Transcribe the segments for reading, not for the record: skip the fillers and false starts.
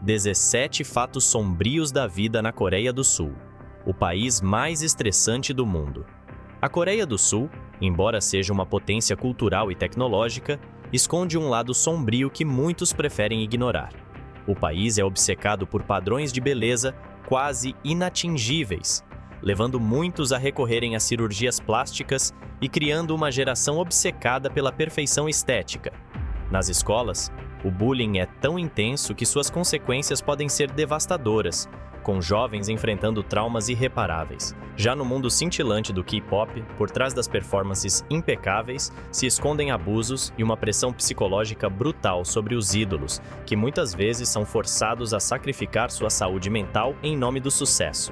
17 fatos sombrios da vida na Coreia do Sul, o país mais estressante do mundo. A Coreia do Sul, embora seja uma potência cultural e tecnológica, esconde um lado sombrio que muitos preferem ignorar. O país é obcecado por padrões de beleza quase inatingíveis, levando muitos a recorrerem a cirurgias plásticas e criando uma geração obcecada pela perfeição estética. Nas escolas, o bullying é tão intenso que suas consequências podem ser devastadoras, com jovens enfrentando traumas irreparáveis. Já no mundo cintilante do K-pop, por trás das performances impecáveis, se escondem abusos e uma pressão psicológica brutal sobre os ídolos, que muitas vezes são forçados a sacrificar sua saúde mental em nome do sucesso.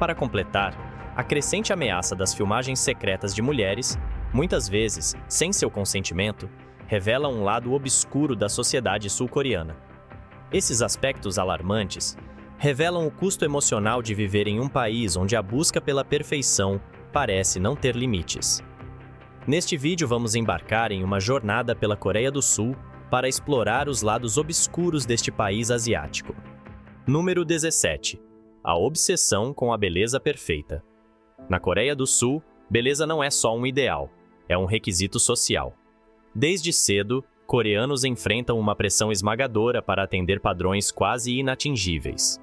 Para completar, a crescente ameaça das filmagens secretas de mulheres, muitas vezes sem seu consentimento, revela um lado obscuro da sociedade sul-coreana. Esses aspectos alarmantes revelam o custo emocional de viver em um país onde a busca pela perfeição parece não ter limites. Neste vídeo vamos embarcar em uma jornada pela Coreia do Sul para explorar os lados obscuros deste país asiático. Número 17. A obsessão com a beleza perfeita. Na Coreia do Sul, beleza não é só um ideal, é um requisito social. Desde cedo, coreanos enfrentam uma pressão esmagadora para atender padrões quase inatingíveis.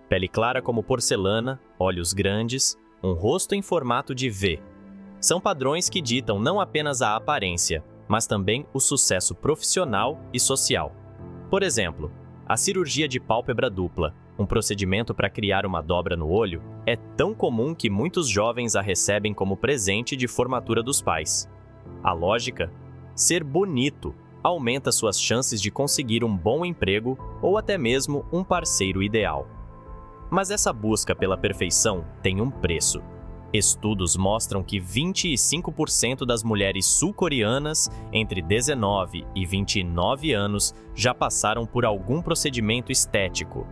Pele clara como porcelana, olhos grandes, um rosto em formato de V. São padrões que ditam não apenas a aparência, mas também o sucesso profissional e social. Por exemplo, a cirurgia de pálpebra dupla, um procedimento para criar uma dobra no olho, é tão comum que muitos jovens a recebem como presente de formatura dos pais. A lógica? Ser bonito aumenta suas chances de conseguir um bom emprego ou até mesmo um parceiro ideal. Mas essa busca pela perfeição tem um preço. Estudos mostram que 25% das mulheres sul-coreanas entre 19 e 29 anos já passaram por algum procedimento estético.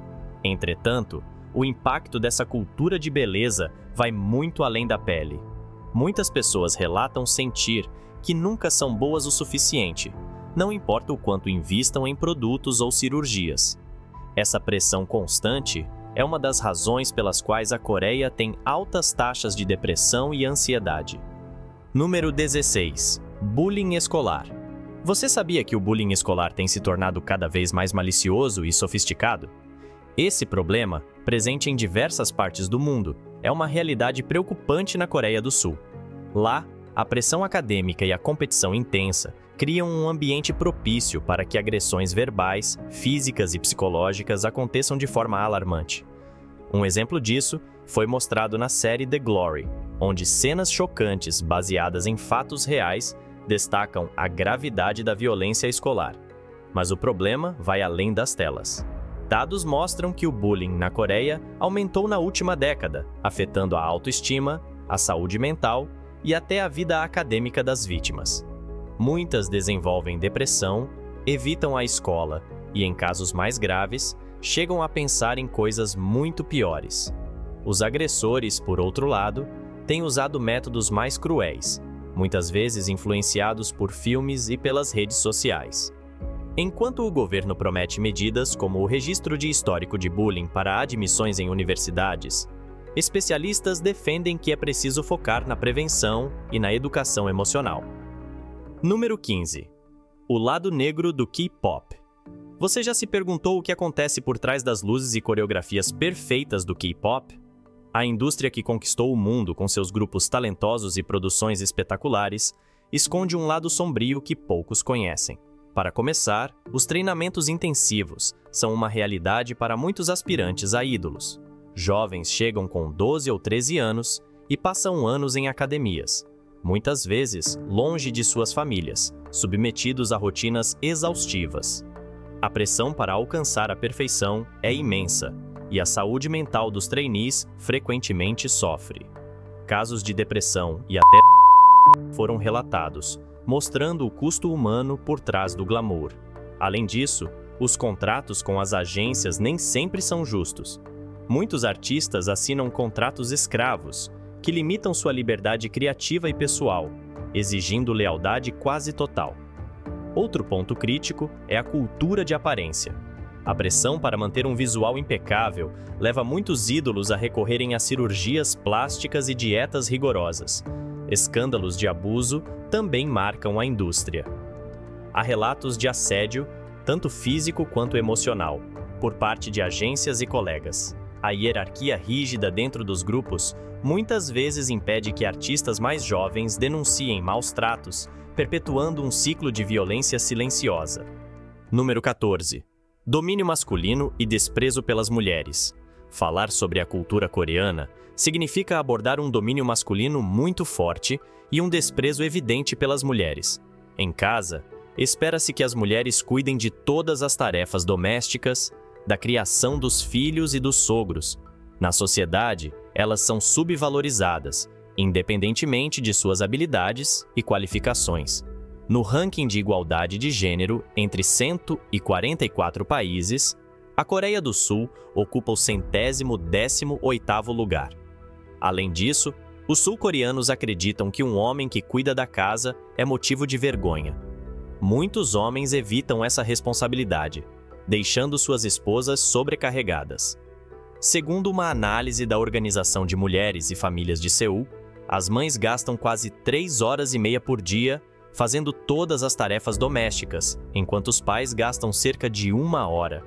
Entretanto, o impacto dessa cultura de beleza vai muito além da pele. Muitas pessoas relatam sentir que nunca são boas o suficiente, não importa o quanto invistam em produtos ou cirurgias. Essa pressão constante é uma das razões pelas quais a Coreia tem altas taxas de depressão e ansiedade. Número 16. Bullying escolar. Você sabia que o bullying escolar tem se tornado cada vez mais malicioso e sofisticado? Esse problema, presente em diversas partes do mundo, é uma realidade preocupante na Coreia do Sul. Lá, a pressão acadêmica e a competição intensa criam um ambiente propício para que agressões verbais, físicas e psicológicas aconteçam de forma alarmante. Um exemplo disso foi mostrado na série The Glory, onde cenas chocantes baseadas em fatos reais destacam a gravidade da violência escolar. Mas o problema vai além das telas. Dados mostram que o bullying na Coreia aumentou na última década, afetando a autoestima, a saúde mental e até a vida acadêmica das vítimas. Muitas desenvolvem depressão, evitam a escola e, em casos mais graves, chegam a pensar em coisas muito piores. Os agressores, por outro lado, têm usado métodos mais cruéis, muitas vezes influenciados por filmes e pelas redes sociais. Enquanto o governo promete medidas como o registro de histórico de bullying para admissões em universidades, especialistas defendem que é preciso focar na prevenção e na educação emocional. Número 15. O lado negro do K-pop. Você já se perguntou o que acontece por trás das luzes e coreografias perfeitas do K-pop? A indústria que conquistou o mundo com seus grupos talentosos e produções espetaculares esconde um lado sombrio que poucos conhecem. Para começar, os treinamentos intensivos são uma realidade para muitos aspirantes a ídolos. Jovens chegam com 12 ou 13 anos e passam anos em academias, muitas vezes longe de suas famílias, submetidos a rotinas exaustivas. A pressão para alcançar a perfeição é imensa e a saúde mental dos trainees frequentemente sofre. Casos de depressão e até foram relatados, mostrando o custo humano por trás do glamour. Além disso, os contratos com as agências nem sempre são justos. Muitos artistas assinam contratos escravos, que limitam sua liberdade criativa e pessoal, exigindo lealdade quase total. Outro ponto crítico é a cultura de aparência. A pressão para manter um visual impecável leva muitos ídolos a recorrerem a cirurgias plásticas e dietas rigorosas. Escândalos de abuso também marcam a indústria. Há relatos de assédio, tanto físico quanto emocional, por parte de agências e colegas. A hierarquia rígida dentro dos grupos muitas vezes impede que artistas mais jovens denunciem maus tratos, perpetuando um ciclo de violência silenciosa. Número 14. Domínio masculino e desprezo pelas mulheres. Falar sobre a cultura coreana significa abordar um domínio masculino muito forte e um desprezo evidente pelas mulheres. Em casa, espera-se que as mulheres cuidem de todas as tarefas domésticas, da criação dos filhos e dos sogros. Na sociedade, elas são subvalorizadas, independentemente de suas habilidades e qualificações. No ranking de igualdade de gênero entre 144 países, a Coreia do Sul ocupa o 118º lugar. Além disso, os sul-coreanos acreditam que um homem que cuida da casa é motivo de vergonha. Muitos homens evitam essa responsabilidade, deixando suas esposas sobrecarregadas. Segundo uma análise da Organização de Mulheres e Famílias de Seul, as mães gastam quase 3 horas e meia por dia fazendo todas as tarefas domésticas, enquanto os pais gastam cerca de 1 hora.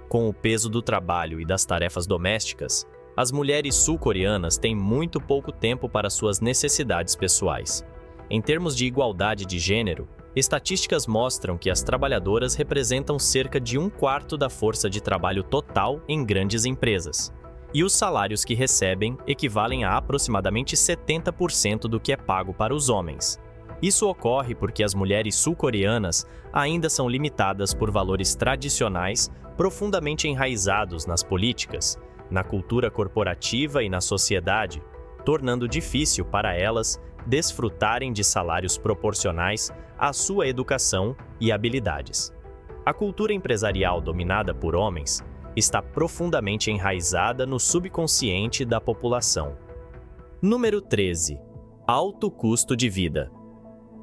Com o peso do trabalho e das tarefas domésticas, as mulheres sul-coreanas têm muito pouco tempo para suas necessidades pessoais. Em termos de igualdade de gênero, estatísticas mostram que as trabalhadoras representam cerca de 1/4 da força de trabalho total em grandes empresas, e os salários que recebem equivalem a aproximadamente 70% do que é pago para os homens. Isso ocorre porque as mulheres sul-coreanas ainda são limitadas por valores tradicionais profundamente enraizados nas políticas, na cultura corporativa e na sociedade, tornando difícil para elas desfrutarem de salários proporcionais à sua educação e habilidades. A cultura empresarial dominada por homens está profundamente enraizada no subconsciente da população. Número 13. Alto custo de vida.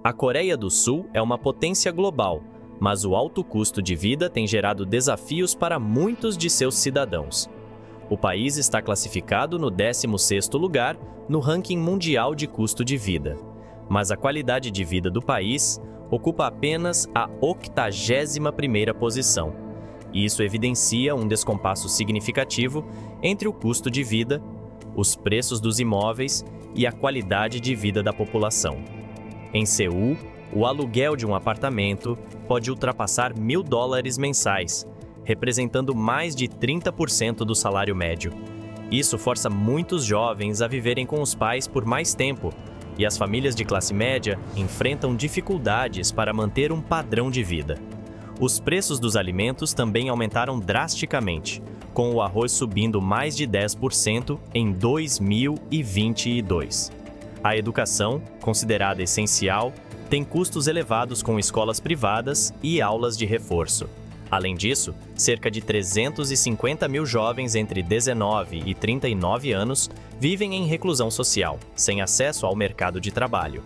A Coreia do Sul é uma potência global, mas o alto custo de vida tem gerado desafios para muitos de seus cidadãos. O país está classificado no 16º lugar no ranking mundial de custo de vida, mas a qualidade de vida do país ocupa apenas a 81ª posição. Isso evidencia um descompasso significativo entre o custo de vida, os preços dos imóveis e a qualidade de vida da população. Em Seul, o aluguel de um apartamento pode ultrapassar $1.000 mensais, representando mais de 30% do salário médio. Isso força muitos jovens a viverem com os pais por mais tempo, e as famílias de classe média enfrentam dificuldades para manter um padrão de vida. Os preços dos alimentos também aumentaram drasticamente, com o arroz subindo mais de 10% em 2022. A educação, considerada essencial, tem custos elevados com escolas privadas e aulas de reforço. Além disso, cerca de 350 mil jovens entre 19 e 39 anos vivem em reclusão social, sem acesso ao mercado de trabalho.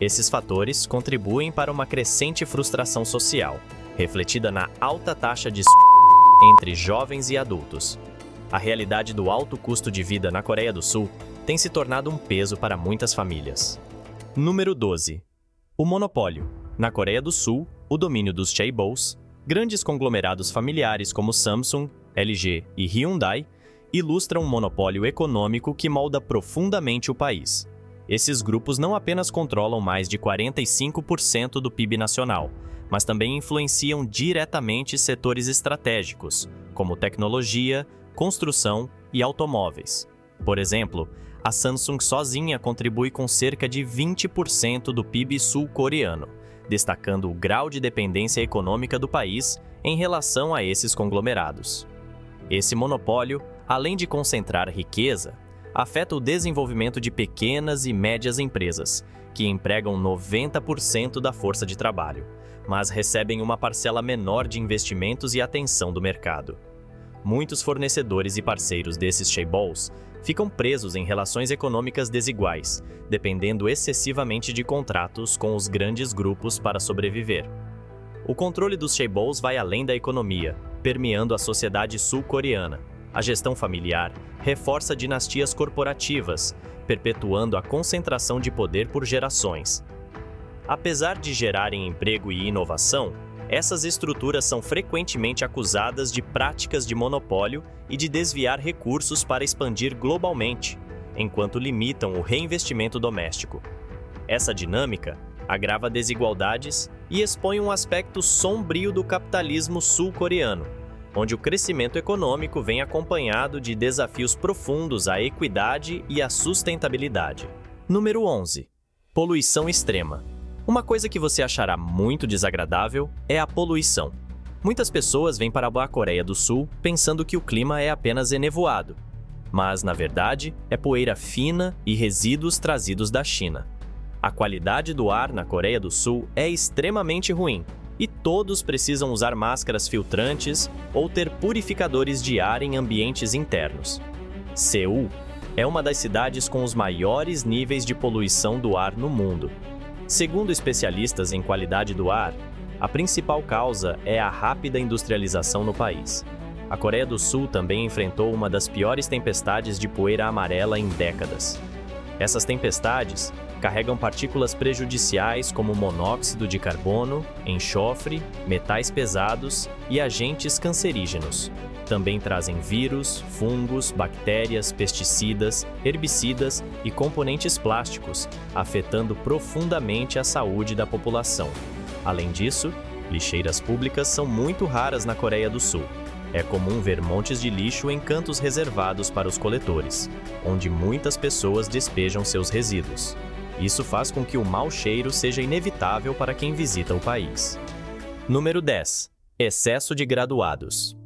Esses fatores contribuem para uma crescente frustração social, refletida na alta taxa de entre jovens e adultos. A realidade do alto custo de vida na Coreia do Sul tem se tornado um peso para muitas famílias. Número 12. O monopólio. Na Coreia do Sul, o domínio dos chaebols, grandes conglomerados familiares como Samsung, LG e Hyundai, ilustram um monopólio econômico que molda profundamente o país. Esses grupos não apenas controlam mais de 45% do PIB nacional, mas também influenciam diretamente setores estratégicos, como tecnologia, construção e automóveis. Por exemplo, a Samsung sozinha contribui com cerca de 20% do PIB sul-coreano, destacando o grau de dependência econômica do país em relação a esses conglomerados. Esse monopólio, além de concentrar riqueza, afeta o desenvolvimento de pequenas e médias empresas, que empregam 90% da força de trabalho, mas recebem uma parcela menor de investimentos e atenção do mercado. Muitos fornecedores e parceiros desses chaebols ficam presos em relações econômicas desiguais, dependendo excessivamente de contratos com os grandes grupos para sobreviver. O controle dos chaebols vai além da economia, permeando a sociedade sul-coreana. A gestão familiar reforça dinastias corporativas, perpetuando a concentração de poder por gerações. Apesar de gerarem emprego e inovação, essas estruturas são frequentemente acusadas de práticas de monopólio e de desviar recursos para expandir globalmente, enquanto limitam o reinvestimento doméstico. Essa dinâmica agrava desigualdades e expõe um aspecto sombrio do capitalismo sul-coreano, onde o crescimento econômico vem acompanhado de desafios profundos à equidade e à sustentabilidade. Número 11. Poluição extrema. Uma coisa que você achará muito desagradável é a poluição. Muitas pessoas vêm para a Coreia do Sul pensando que o clima é apenas enevoado, mas, na verdade, é poeira fina e resíduos trazidos da China. A qualidade do ar na Coreia do Sul é extremamente ruim, e todos precisam usar máscaras filtrantes ou ter purificadores de ar em ambientes internos. Seul é uma das cidades com os maiores níveis de poluição do ar no mundo. Segundo especialistas em qualidade do ar, a principal causa é a rápida industrialização no país. A Coreia do Sul também enfrentou uma das piores tempestades de poeira amarela em décadas. Essas tempestades carregam partículas prejudiciais como monóxido de carbono, enxofre, metais pesados e agentes cancerígenos. Também trazem vírus, fungos, bactérias, pesticidas, herbicidas e componentes plásticos, afetando profundamente a saúde da população. Além disso, lixeiras públicas são muito raras na Coreia do Sul. É comum ver montes de lixo em cantos reservados para os coletores, onde muitas pessoas despejam seus resíduos. Isso faz com que o mau cheiro seja inevitável para quem visita o país. Número 10. Excesso de graduados.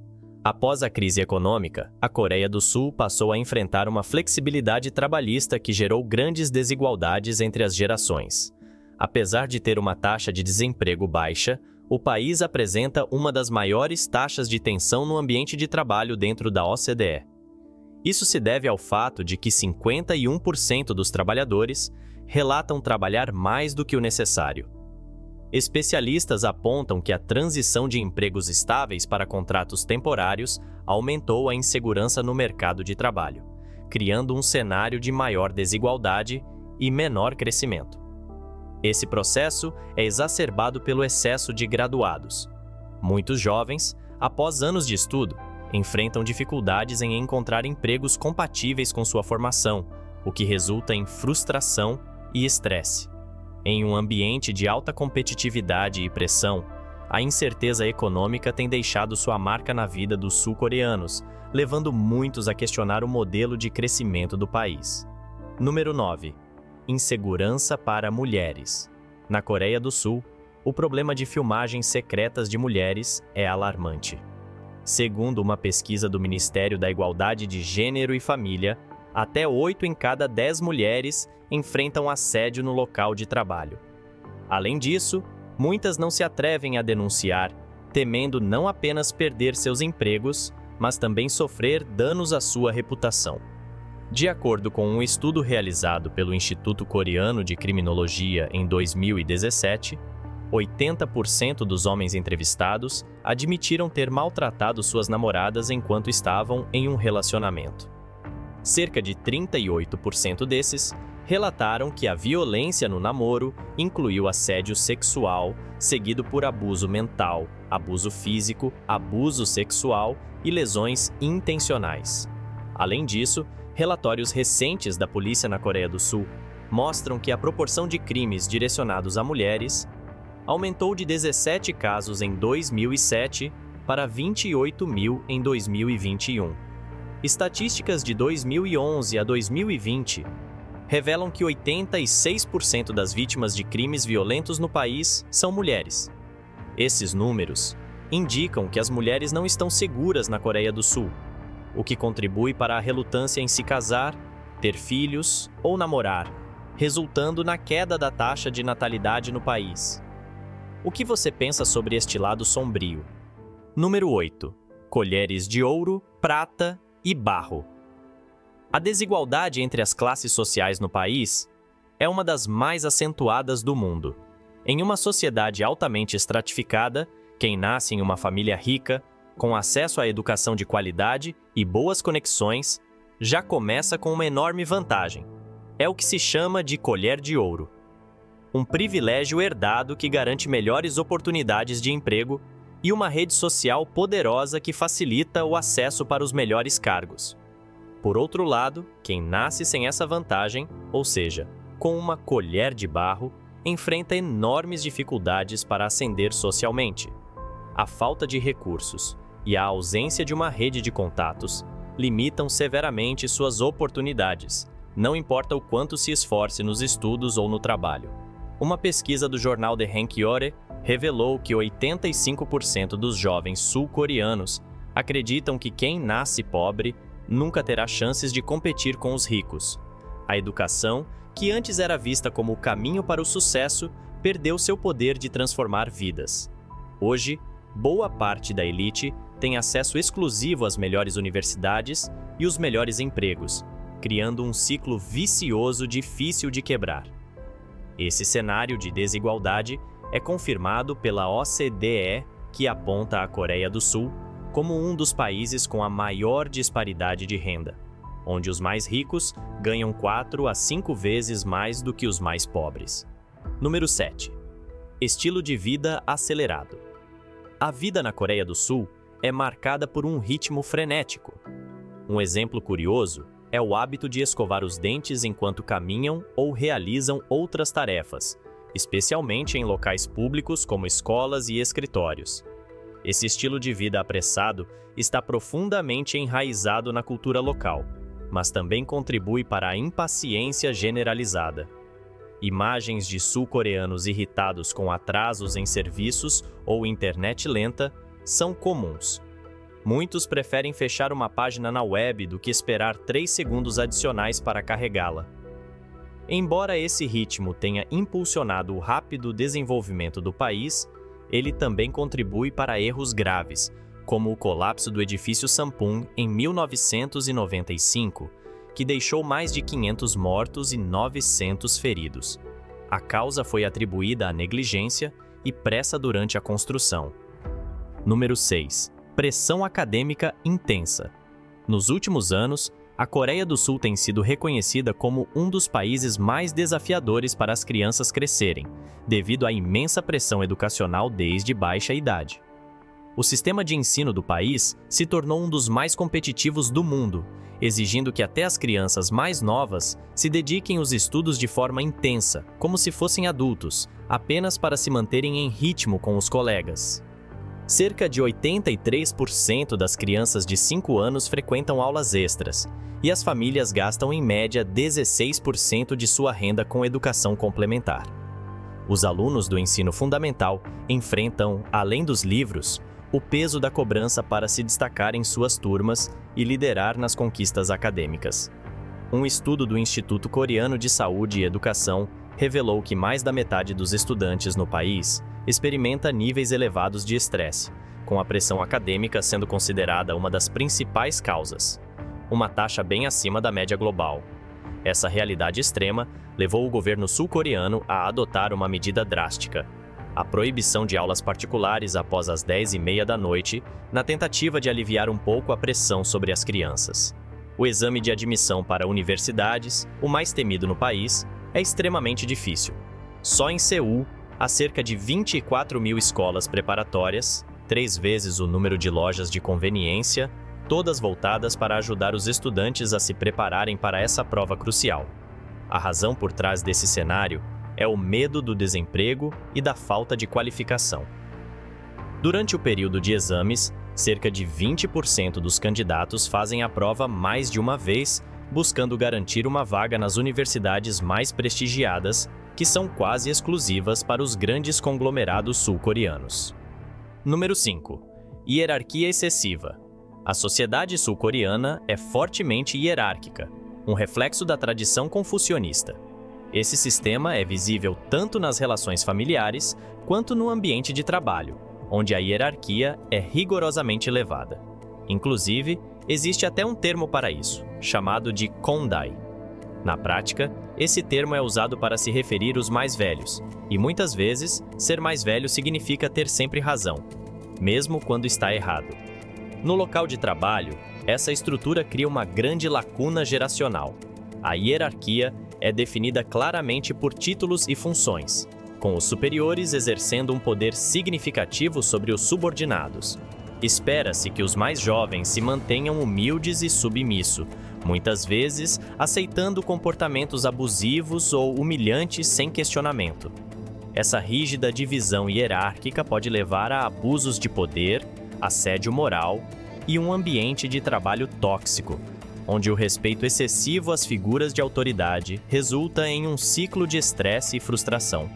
Após a crise econômica, a Coreia do Sul passou a enfrentar uma flexibilidade trabalhista que gerou grandes desigualdades entre as gerações. Apesar de ter uma taxa de desemprego baixa, o país apresenta uma das maiores taxas de tensão no ambiente de trabalho dentro da OCDE. Isso se deve ao fato de que 51% dos trabalhadores relatam trabalhar mais do que o necessário. Especialistas apontam que a transição de empregos estáveis para contratos temporários aumentou a insegurança no mercado de trabalho, criando um cenário de maior desigualdade e menor crescimento. Esse processo é exacerbado pelo excesso de graduados. Muitos jovens, após anos de estudo, enfrentam dificuldades em encontrar empregos compatíveis com sua formação, o que resulta em frustração e estresse. Em um ambiente de alta competitividade e pressão, a incerteza econômica tem deixado sua marca na vida dos sul-coreanos, levando muitos a questionar o modelo de crescimento do país. Número 9. Insegurança para mulheres. Na Coreia do Sul, o problema de filmagens secretas de mulheres é alarmante. Segundo uma pesquisa do Ministério da Igualdade de Gênero e Família, até 8 em cada 10 mulheres enfrentam assédio no local de trabalho. Além disso, muitas não se atrevem a denunciar, temendo não apenas perder seus empregos, mas também sofrer danos à sua reputação. De acordo com um estudo realizado pelo Instituto Coreano de Criminologia em 2017, 80% dos homens entrevistados admitiram ter maltratado suas namoradas enquanto estavam em um relacionamento. Cerca de 38% desses relataram que a violência no namoro incluiu assédio sexual, seguido por abuso mental, abuso físico, abuso sexual e lesões intencionais. Além disso, relatórios recentes da polícia na Coreia do Sul mostram que a proporção de crimes direcionados a mulheres aumentou de 17 casos em 2007 para 28.000 em 2021. Estatísticas de 2011 a 2020 revelam que 86% das vítimas de crimes violentos no país são mulheres. Esses números indicam que as mulheres não estão seguras na Coreia do Sul, o que contribui para a relutância em se casar, ter filhos ou namorar, resultando na queda da taxa de natalidade no país. O que você pensa sobre este lado sombrio? Número 8. Colheres de ouro, prata e barro. A desigualdade entre as classes sociais no país é uma das mais acentuadas do mundo. Em uma sociedade altamente estratificada, quem nasce em uma família rica com acesso à educação de qualidade e boas conexões, já começa com uma enorme vantagem. É o que se chama de colher de ouro. Um privilégio herdado que garante melhores oportunidades de emprego e uma rede social poderosa que facilita o acesso para os melhores cargos. Por outro lado, quem nasce sem essa vantagem, ou seja, com uma colher de barro, enfrenta enormes dificuldades para ascender socialmente. A falta de recursos e a ausência de uma rede de contatos limitam severamente suas oportunidades, não importa o quanto se esforce nos estudos ou no trabalho. Uma pesquisa do jornal The Hankyoreh revelou que 85% dos jovens sul-coreanos acreditam que quem nasce pobre nunca terá chances de competir com os ricos. A educação, que antes era vista como o caminho para o sucesso, perdeu seu poder de transformar vidas. Hoje, boa parte da elite tem acesso exclusivo às melhores universidades e os melhores empregos, criando um ciclo vicioso difícil de quebrar. Esse cenário de desigualdade é confirmado pela OCDE, que aponta a Coreia do Sul como um dos países com a maior disparidade de renda, onde os mais ricos ganham 4 a 5 vezes mais do que os mais pobres. Número 7. Estilo de vida acelerado. A vida na Coreia do Sul é marcada por um ritmo frenético. Um exemplo curioso é o hábito de escovar os dentes enquanto caminham ou realizam outras tarefas, especialmente em locais públicos como escolas e escritórios. Esse estilo de vida apressado está profundamente enraizado na cultura local, mas também contribui para a impaciência generalizada. Imagens de sul-coreanos irritados com atrasos em serviços ou internet lenta são comuns. Muitos preferem fechar uma página na web do que esperar 3 segundos adicionais para carregá-la. Embora esse ritmo tenha impulsionado o rápido desenvolvimento do país, ele também contribui para erros graves, como o colapso do edifício Sampung em 1995, que deixou mais de 500 mortos e 900 feridos. A causa foi atribuída à negligência e pressa durante a construção. Número 6. Pressão acadêmica intensa. Nos últimos anos, a Coreia do Sul tem sido reconhecida como um dos países mais desafiadores para as crianças crescerem, devido à imensa pressão educacional desde baixa idade. O sistema de ensino do país se tornou um dos mais competitivos do mundo, exigindo que até as crianças mais novas se dediquem aos estudos de forma intensa, como se fossem adultos, apenas para se manterem em ritmo com os colegas. Cerca de 83% das crianças de 5 anos frequentam aulas extras, e as famílias gastam em média 16% de sua renda com educação complementar. Os alunos do ensino fundamental enfrentam, além dos livros, o peso da cobrança para se destacar em suas turmas e liderar nas conquistas acadêmicas. Um estudo do Instituto Coreano de Saúde e Educação revelou que mais da metade dos estudantes no país experimenta níveis elevados de estresse, com a pressão acadêmica sendo considerada uma das principais causas, uma taxa bem acima da média global. Essa realidade extrema levou o governo sul-coreano a adotar uma medida drástica: a proibição de aulas particulares após as 10h30 da noite, na tentativa de aliviar um pouco a pressão sobre as crianças. O exame de admissão para universidades, o mais temido no país, é extremamente difícil. Só em Seul, há cerca de 24 mil escolas preparatórias, 3 vezes o número de lojas de conveniência, todas voltadas para ajudar os estudantes a se prepararem para essa prova crucial. A razão por trás desse cenário é o medo do desemprego e da falta de qualificação. Durante o período de exames, cerca de 20% dos candidatos fazem a prova mais de uma vez, buscando garantir uma vaga nas universidades mais prestigiadas, que são quase exclusivas para os grandes conglomerados sul-coreanos. Número 5. Hierarquia excessiva. A sociedade sul-coreana é fortemente hierárquica, um reflexo da tradição confucionista. Esse sistema é visível tanto nas relações familiares quanto no ambiente de trabalho, onde a hierarquia é rigorosamente elevada. Inclusive, existe até um termo para isso, chamado de Kondai. Na prática, esse termo é usado para se referir aos mais velhos, e muitas vezes, ser mais velho significa ter sempre razão, mesmo quando está errado. No local de trabalho, essa estrutura cria uma grande lacuna geracional. A hierarquia é definida claramente por títulos e funções, com os superiores exercendo um poder significativo sobre os subordinados. Espera-se que os mais jovens se mantenham humildes e submissos, muitas vezes aceitando comportamentos abusivos ou humilhantes sem questionamento. Essa rígida divisão hierárquica pode levar a abusos de poder, assédio moral e um ambiente de trabalho tóxico, onde o respeito excessivo às figuras de autoridade resulta em um ciclo de estresse e frustração.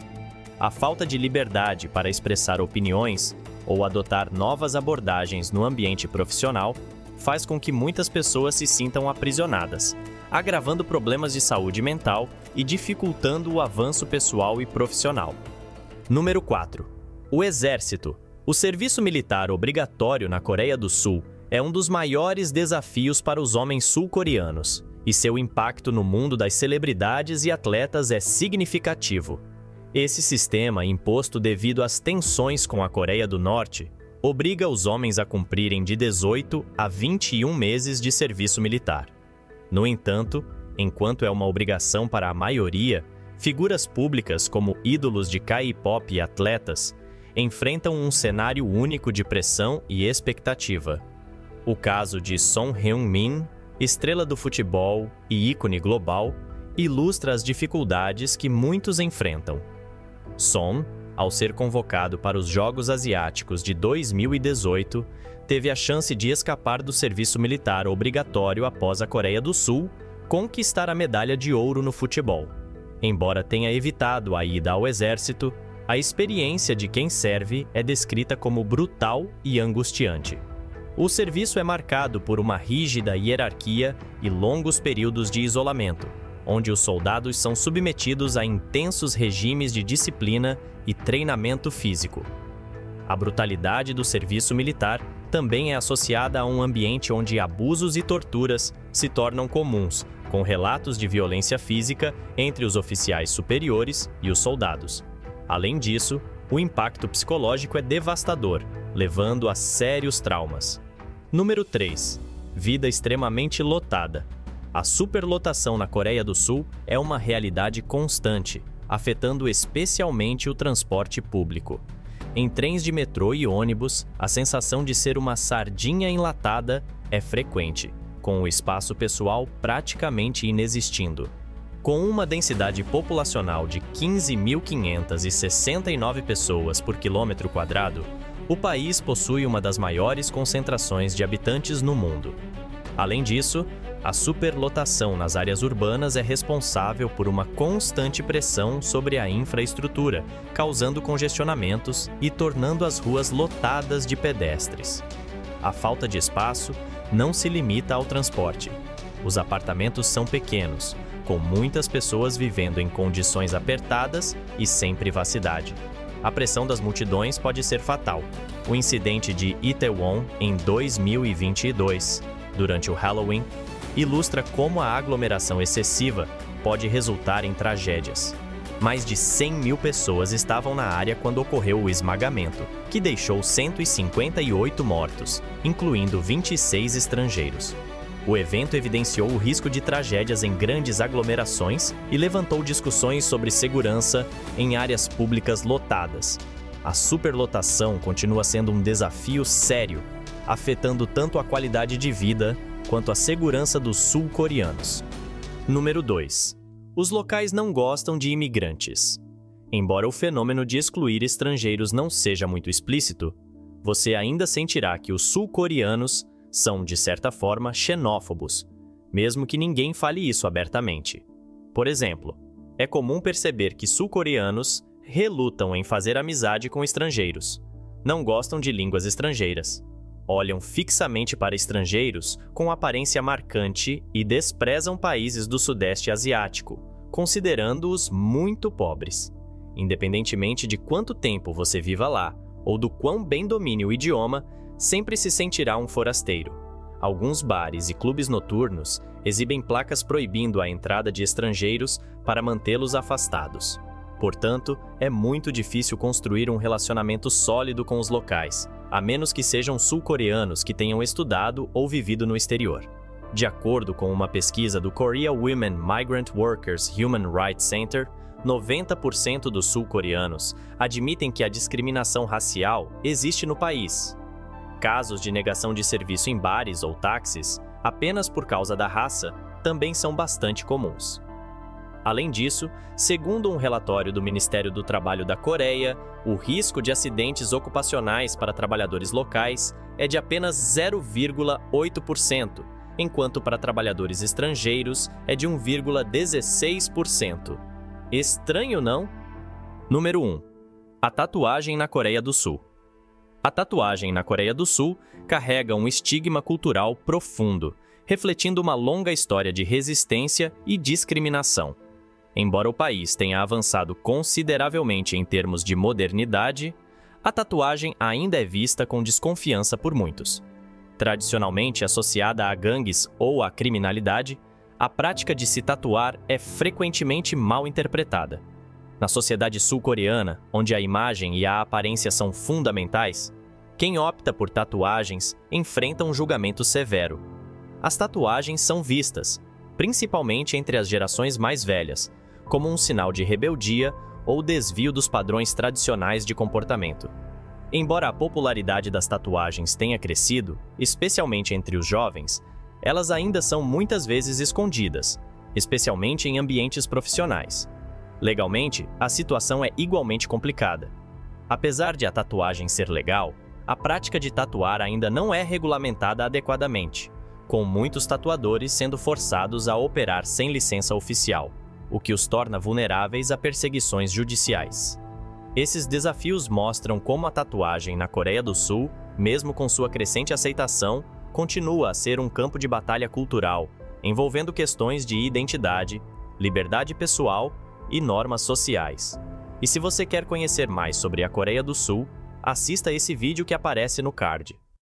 A falta de liberdade para expressar opiniões ou adotar novas abordagens no ambiente profissional faz com que muitas pessoas se sintam aprisionadas, agravando problemas de saúde mental e dificultando o avanço pessoal e profissional. Número 4. O Exército. O serviço militar obrigatório na Coreia do Sul é um dos maiores desafios para os homens sul-coreanos, e seu impacto no mundo das celebridades e atletas é significativo. Esse sistema, imposto devido às tensões com a Coreia do Norte, obriga os homens a cumprirem de 18 a 21 meses de serviço militar. No entanto, enquanto é uma obrigação para a maioria, figuras públicas como ídolos de K-pop e atletas enfrentam um cenário único de pressão e expectativa. O caso de Son Heung-min, estrela do futebol e ícone global, ilustra as dificuldades que muitos enfrentam. Son, ao ser convocado para os Jogos Asiáticos de 2018, teve a chance de escapar do serviço militar obrigatório após a Coreia do Sul conquistar a medalha de ouro no futebol. Embora tenha evitado a ida ao exército, a experiência de quem serve é descrita como brutal e angustiante. O serviço é marcado por uma rígida hierarquia e longos períodos de isolamento, onde os soldados são submetidos a intensos regimes de disciplina e treinamento físico. A brutalidade do serviço militar também é associada a um ambiente onde abusos e torturas se tornam comuns, com relatos de violência física entre os oficiais superiores e os soldados. Além disso, o impacto psicológico é devastador, levando a sérios traumas. Número 3. Vida extremamente lotada. A superlotação na Coreia do Sul é uma realidade constante, afetando especialmente o transporte público. Em trens de metrô e ônibus, a sensação de ser uma sardinha enlatada é frequente, com o espaço pessoal praticamente inexistindo. Com uma densidade populacional de 15.569 pessoas por quilômetro quadrado, o país possui uma das maiores concentrações de habitantes no mundo. Além disso, a superlotação nas áreas urbanas é responsável por uma constante pressão sobre a infraestrutura, causando congestionamentos e tornando as ruas lotadas de pedestres. A falta de espaço não se limita ao transporte. Os apartamentos são pequenos, com muitas pessoas vivendo em condições apertadas e sem privacidade. A pressão das multidões pode ser fatal. O incidente de Itaewon em 2022, durante o Halloween, ilustra como a aglomeração excessiva pode resultar em tragédias. Mais de 100 mil pessoas estavam na área quando ocorreu o esmagamento, que deixou 158 mortos, incluindo 26 estrangeiros. O evento evidenciou o risco de tragédias em grandes aglomerações e levantou discussões sobre segurança em áreas públicas lotadas. A superlotação continua sendo um desafio sério, afetando tanto a qualidade de vida quanto a segurança dos sul-coreanos. Número 2. Os locais não gostam de imigrantes. Embora o fenômeno de excluir estrangeiros não seja muito explícito, você ainda sentirá que os sul-coreanos são, de certa forma, xenófobos, mesmo que ninguém fale isso abertamente. Por exemplo, é comum perceber que sul-coreanos relutam em fazer amizade com estrangeiros, não gostam de línguas estrangeiras, olham fixamente para estrangeiros com aparência marcante e desprezam países do Sudeste Asiático, considerando-os muito pobres. Independentemente de quanto tempo você viva lá ou do quão bem domine o idioma, sempre se sentirá um forasteiro. Alguns bares e clubes noturnos exibem placas proibindo a entrada de estrangeiros para mantê-los afastados. Portanto, é muito difícil construir um relacionamento sólido com os locais, a menos que sejam sul-coreanos que tenham estudado ou vivido no exterior. De acordo com uma pesquisa do Korea Women Migrant Workers Human Rights Center, 90% dos sul-coreanos admitem que a discriminação racial existe no país. Casos de negação de serviço em bares ou táxis, apenas por causa da raça, também são bastante comuns. Além disso, segundo um relatório do Ministério do Trabalho da Coreia, o risco de acidentes ocupacionais para trabalhadores locais é de apenas 0,8%, enquanto para trabalhadores estrangeiros é de 1,16%. Estranho, não? Número 1. A tatuagem na Coreia do Sul. A tatuagem na Coreia do Sul carrega um estigma cultural profundo, refletindo uma longa história de resistência e discriminação. Embora o país tenha avançado consideravelmente em termos de modernidade, a tatuagem ainda é vista com desconfiança por muitos. Tradicionalmente associada a gangues ou à criminalidade, a prática de se tatuar é frequentemente mal interpretada. Na sociedade sul-coreana, onde a imagem e a aparência são fundamentais, quem opta por tatuagens enfrenta um julgamento severo. As tatuagens são vistas, principalmente entre as gerações mais velhas, como um sinal de rebeldia ou desvio dos padrões tradicionais de comportamento. Embora a popularidade das tatuagens tenha crescido, especialmente entre os jovens, elas ainda são muitas vezes escondidas, especialmente em ambientes profissionais. Legalmente, a situação é igualmente complicada. Apesar de a tatuagem ser legal, a prática de tatuar ainda não é regulamentada adequadamente, com muitos tatuadores sendo forçados a operar sem licença oficial, o que os torna vulneráveis a perseguições judiciais. Esses desafios mostram como a tatuagem na Coreia do Sul, mesmo com sua crescente aceitação, continua a ser um campo de batalha cultural, envolvendo questões de identidade, liberdade pessoal e normas sociais. E se você quer conhecer mais sobre a Coreia do Sul, assista esse vídeo que aparece no card.